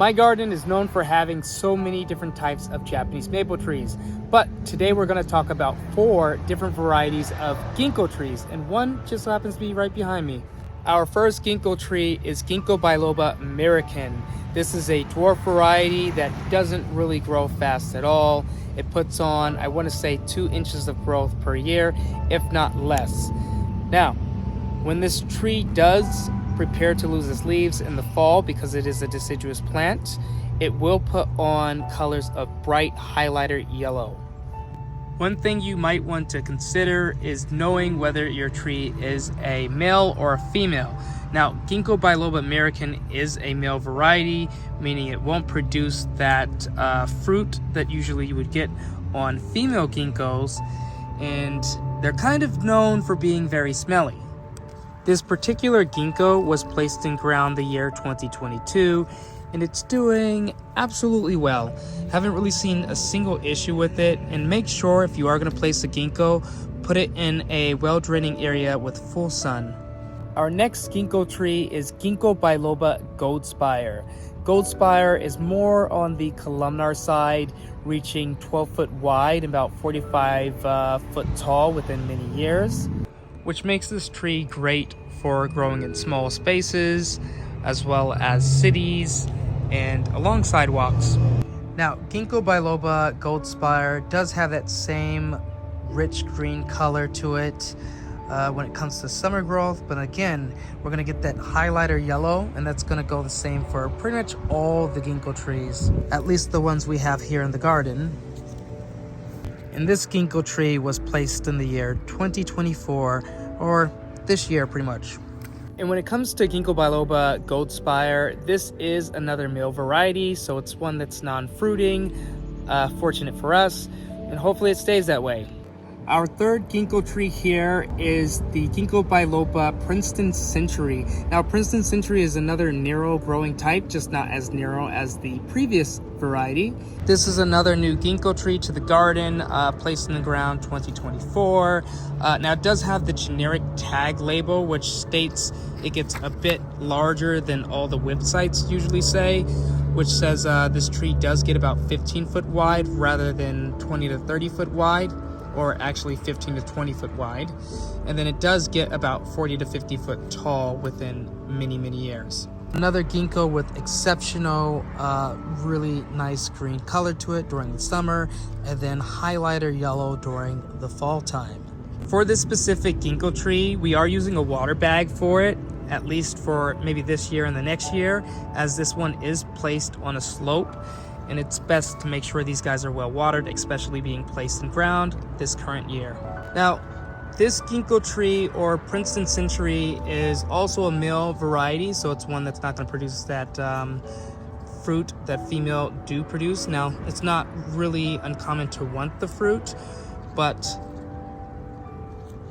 My garden is known for having so many different types of Japanese maple trees, but today we're going to talk about 4 different varieties of Ginkgo trees, and one just happens to be right behind me. Our first Ginkgo tree is Ginkgo biloba Mariken. This is a dwarf variety that doesn't really grow fast at all. It puts on, I want to say, 2 inches of growth per year, if not less. Now, when this tree does prepare to lose its leaves in the fall, because it is a deciduous plant, it will put on colors of bright highlighter yellow. One thing you might want to consider is knowing whether your tree is a male or a female. Now, Ginkgo biloba Mariken is a male variety, meaning it won't produce that fruit that usually you would get on female ginkgos, and they're kind of known for being very smelly. This particular ginkgo was placed in ground the year 2022, and it's doing absolutely well. Haven't really seen a single issue with it, and make sure if you are going to place a ginkgo, put it in a well-draining area with full sun. Our next Ginkgo tree is Ginkgo biloba Gold Spire. Gold Spire is more on the columnar side, reaching 12 foot wide, about 45 foot tall within many years, which makes this tree great for growing in small spaces, as well as cities and along sidewalks. Now, Ginkgo biloba Gold Spire does have that same rich green color to it when it comes to summer growth, but again, we're gonna get that highlighter yellow, and that's gonna go the same for pretty much all the Ginkgo trees, at least the ones we have here in the garden. And this Ginkgo tree was placed in the year 2024, or this year pretty much. And when it comes to Ginkgo biloba Gold Spire, this is another male variety, so it's one that's non-fruiting, fortunate for us, and hopefully it stays that way. Our third Ginkgo tree here is the Ginkgo biloba Princeton sentry. Now, Princeton sentry is another narrow growing type, just not as narrow as the previous variety. This is another new Ginkgo tree to the garden, placed in the ground 2024. Now, it does have the generic tag label, which states it gets a bit larger than all the websites usually say, which says this tree does get about 15 foot wide rather than 20 to 30 foot wide, or actually 15 to 20 foot wide. And then it does get about 40 to 50 foot tall within many years. Another ginkgo with exceptional, really nice green color to it during the summer, and then highlighter yellow during the fall time. For this specific ginkgo tree, we are using a water bag for it, at least for maybe this year and the next year, as this one is placed on a slope, and it's best to make sure these guys are well watered, especially being placed in ground this current year. Now, this ginkgo tree, or Princeton sentry, is also a male variety, so it's one that's not going to produce that fruit that female do produce. Now, it's not really uncommon to want the fruit, but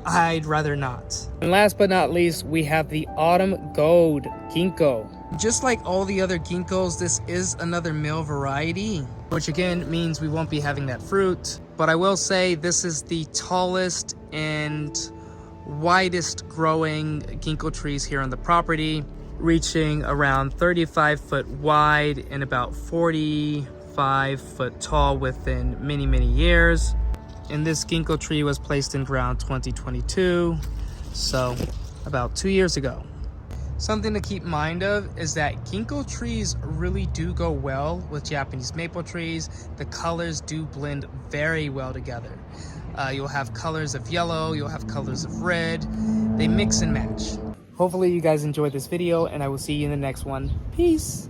I'd rather not. And last but not least, we have the autumn gold ginkgo. Just like all the other ginkgos, this is another male variety, which again means we won't be having that fruit. But I will say this is the tallest and widest growing ginkgo trees here on the property, reaching around 35 foot wide and about 45 foot tall within many years. And this ginkgo tree was placed in ground 2022, so about 2 years ago. Something to keep mind of is that ginkgo trees really do go well with Japanese maple trees. The colors do blend very well together. You'll have colors of yellow, you'll have colors of red. They mix and match. Hopefully you guys enjoyed this video, and I will see you in the next one. Peace!